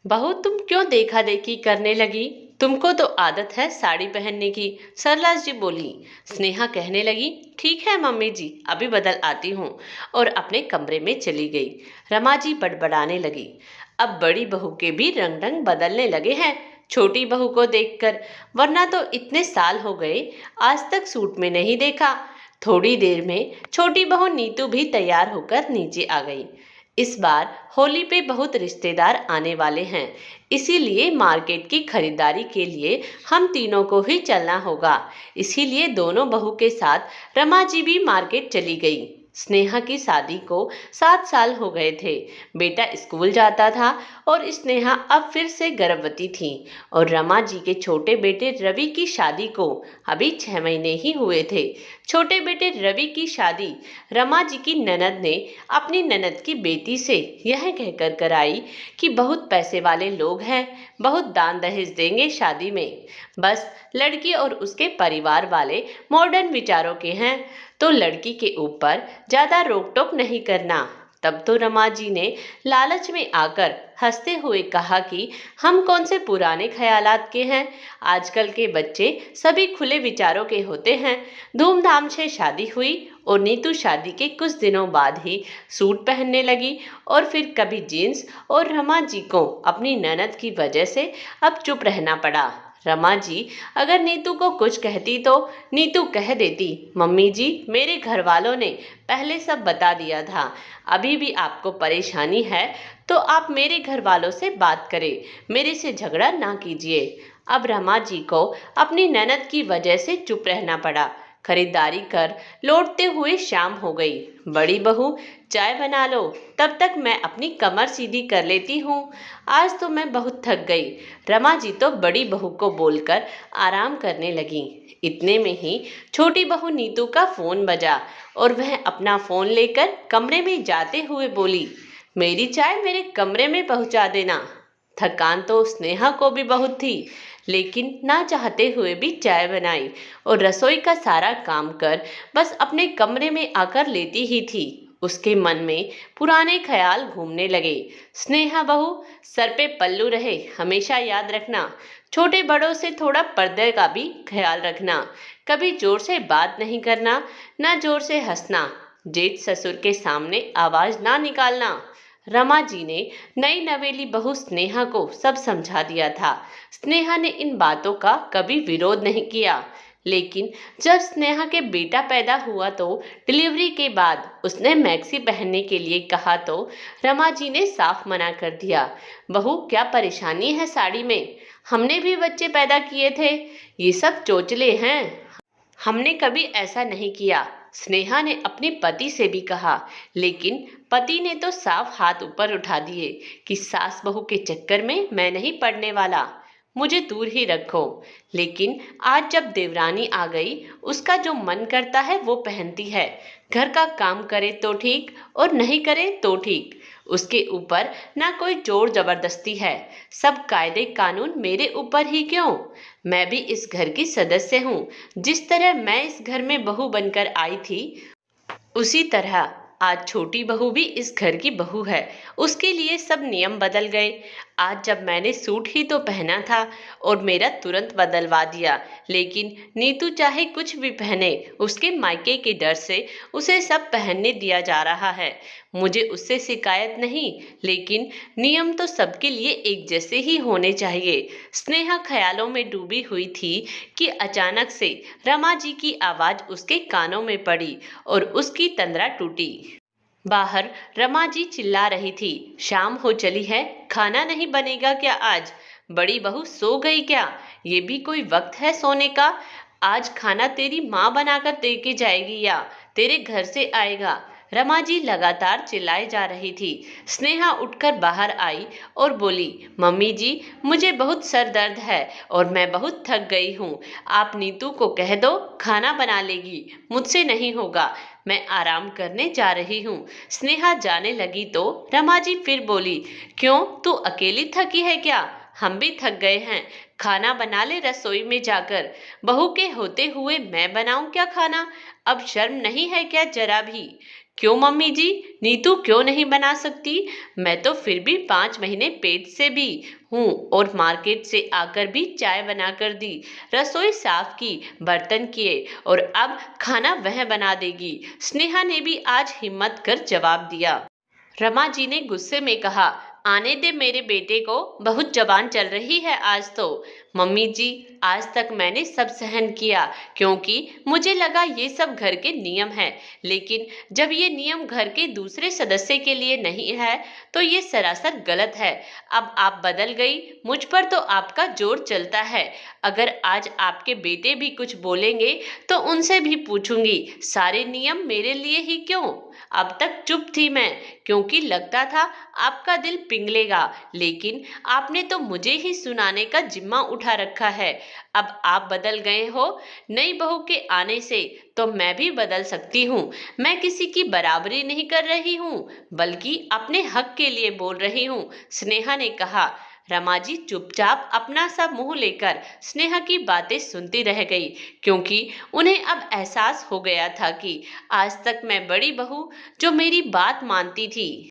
बहू तुम क्यों देखा देखी करने लगी? तुमको तो आदत है साड़ी पहनने की। सरला जी बोली। स्नेहा कहने लगी, ठीक है मम्मी जी, अभी बदल आती हूँ, और अपने कमरे में चली गई। रमा जी बड़बड़ाने लगी, अब बड़ी बहू के भी रंग ढंग बदलने लगे हैं छोटी बहू को देखकर, वरना तो इतने साल हो गए आज तक सूट में नहीं देखा। थोड़ी देर में छोटी बहू नीतू भी तैयार होकर नीचे आ गई। इस बार होली पे बहुत रिश्तेदार आने वाले हैं, इसीलिए मार्केट की खरीदारी के लिए हम तीनों को ही चलना होगा। इसीलिए दोनों बहू के साथ रमा जी भी मार्केट चली गई। स्नेहा की शादी को 7 साल हो गए थे। बेटा स्कूल जाता था और स्नेहा अब फिर से गर्भवती थी, और रमा जी के छोटे बेटे रवि की शादी को अभी 6 महीने ही हुए थे। छोटे बेटे रवि की शादी रमा जी की ननद ने अपनी ननद की बेटी से यह कहकर कराई कि बहुत पैसे वाले लोग हैं, बहुत दान दहेज देंगे शादी में। बस लड़की और उसके परिवार वाले मॉडर्न विचारों के हैं, तो लड़की के ऊपर ज्यादा रोक टोक नहीं करना। तब तो रमा जी ने लालच में आकर हंसते हुए कहा कि हम कौन से पुराने ख्यालात के हैं, आजकल के बच्चे सभी खुले विचारों के होते हैं। धूमधाम से शादी हुई और नीतू शादी के कुछ दिनों बाद ही सूट पहनने लगी, और फिर कभी जीन्स, और रमा जी को अपनी ननद की वजह से अब चुप रहना पड़ा। रमा जी अगर नीतू को कुछ कहती तो नीतू कह देती, मम्मी जी मेरे घर वालों ने पहले सब बता दिया था, अभी भी आपको परेशानी है तो आप मेरे घर वालों से बात करें, मेरे से झगड़ा ना कीजिए। अब रमा जी को अपनी ननद की वजह से चुप रहना पड़ा। खरीदारी कर लौटते हुए शाम हो गई। बड़ी बहू चाय बना लो, तब तक मैं अपनी कमर सीधी कर लेती हूँ, आज तो मैं बहुत थक गई। रमा जी तो बड़ी बहू को बोलकर आराम करने लगी। इतने में ही छोटी बहू नीतू का फोन बजा, और वह अपना फोन लेकर कमरे में जाते हुए बोली, मेरी चाय मेरे कमरे में पहुंचा देना। थकान तो स्नेहा को भी बहुत थी, लेकिन ना चाहते हुए भी चाय बनाई और रसोई का सारा काम कर बस अपने कमरे में आकर लेती ही थी। उसके मन में पुराने ख्याल घूमने लगे। स्नेहा बहू, सर पे पल्लू रहे हमेशा याद रखना, छोटे बड़ों से थोड़ा पर्दे का भी ख्याल रखना, कभी जोर से बात नहीं करना, ना जोर से हंसना, जेठ ससुर के सामने आवाज ना निकालना। रमा जी ने नई नवेली बहू स्नेहा को सब समझा दिया था। स्नेहा ने इन बातों का कभी विरोध नहीं किया, लेकिन जब स्नेहा के बेटा पैदा हुआ तो डिलीवरी के बाद उसने मैक्सी पहनने के लिए कहा तो रमा जी ने साफ मना कर दिया। बहू क्या परेशानी है साड़ी में, हमने भी बच्चे पैदा किए थे, ये सब चोचले हैं, हमने कभी ऐसा नहीं किया। स्नेहा ने अपने पति से भी कहा, लेकिन पति ने तो साफ हाथ ऊपर उठा दिए कि सास बहू के चक्कर में मैं नहीं पड़ने वाला, मुझे दूर ही रखो। लेकिन आज जब देवरानी आ गई, उसका जो मन करता है वो पहनती है, घर का काम करे तो ठीक और नहीं करे तो ठीक, उसके ऊपर ना कोई जोर जबरदस्ती है। सब कायदे कानून मेरे ऊपर ही क्यों, मैं भी इस घर की सदस्य हूँ। जिस तरह मैं इस घर में बहू बनकर आई थी, उसी तरह आज छोटी बहू भी इस घर की बहू है, उसके लिए सब नियम बदल गए। आज जब मैंने सूट ही तो पहना था और मेरा तुरंत बदलवा दिया, लेकिन नीतू चाहे कुछ भी पहने, उसके मायके के डर से उसे सब पहनने दिया जा रहा है। मुझे उससे शिकायत नहीं, लेकिन नियम तो सबके लिए एक जैसे ही होने चाहिए। स्नेहा ख्यालों में डूबी हुई थी कि अचानक से रमा जी की आवाज उसके कानों में पड़ी और उसकी तंद्रा टूटी। बाहर रमा जी चिल्ला रही थी, शाम हो चली है, खाना नहीं बनेगा क्या आज? बड़ी बहू सो गई क्या? ये भी कोई वक्त है सोने का? आज खाना तेरी माँ बनाकर दे के जाएगी या तेरे घर से आएगा? रमा जी लगातार चिल्लाए जा रही थी। स्नेहा उठकर बाहर आई और बोली, मम्मी जी मुझे बहुत सर दर्द है और मैं बहुत थक गई हूँ, आप नीतू को कह दो खाना बना लेगी, मुझसे नहीं होगा, मैं आराम करने जा रही हूँ। स्नेहा जाने लगी तो रमा जी फिर बोली, क्यों तू अकेली थकी है क्या? हम भी थक गए हैं, खाना बना ले रसोई में जाकर। बहू के होते हुए मैं बनाऊं क्या खाना? अब शर्म नहीं है क्या जरा भी? क्यों मम्मी जी, नीतू क्यों नहीं बना सकती? मैं तो फिर भी 5 महीने पेट से भी हूँ और मार्केट से आकर भी चाय बना कर दी, रसोई साफ की, बर्तन किए और अब खाना वह बना देगी। स्नेहा ने भी आज हिम्मत कर जवाब दिया। रमा जी ने गुस्से में कहा, आने दे मेरे बेटे को, बहुत जबान चल रही है आज तो। मम्मी जी, आज तक मैंने सब सहन किया क्योंकि मुझे लगा ये सब घर के नियम है, लेकिन जब ये नियम घर के दूसरे सदस्य के लिए नहीं है तो ये सरासर गलत है। अब आप बदल गई, मुझ पर तो आपका जोर चलता है। अगर आज आपके बेटे भी कुछ बोलेंगे तो उनसे भी पूछूंगी, सारे नियम मेरे लिए ही क्यों? अब तक चुप थी मैं क्योंकि लगता था आपका दिल पिघलेगा, लेकिन आपने तो मुझे ही सुनाने का जिम्मा उठा रखा है। अब आप बदल गए हो नई बहू के आने से, तो मैं भी बदल सकती हूँ। मैं किसी की बराबरी नहीं कर रही हूँ, बल्कि अपने हक के लिए बोल रही हूँ, स्नेहा ने कहा। रमा जी चुपचाप अपना सा मुंह लेकर स्नेहा की बातें सुनती रह गई, क्योंकि उन्हें अब एहसास हो गया था कि आज तक मैं बड़ी बहू जो मेरी बात मानती थी,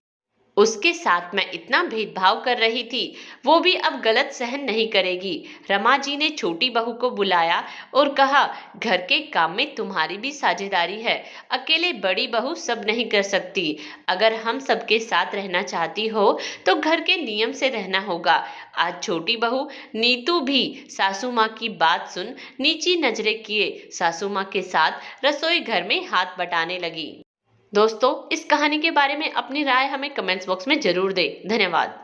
उसके साथ मैं इतना भेदभाव कर रही थी, वो भी अब गलत सहन नहीं करेगी। रमा जी ने छोटी बहू को बुलाया और कहा, घर के काम में तुम्हारी भी साझेदारी है, अकेले बड़ी बहू सब नहीं कर सकती। अगर हम सबके साथ रहना चाहती हो तो घर के नियम से रहना होगा। आज छोटी बहू नीतू भी सासू माँ की बात सुन नीची नजरें किए सासू माँ के साथ रसोई घर में हाथ बटाने लगी। दोस्तों, इस कहानी के बारे में अपनी राय हमें कमेंट्स बॉक्स में जरूर दें। धन्यवाद।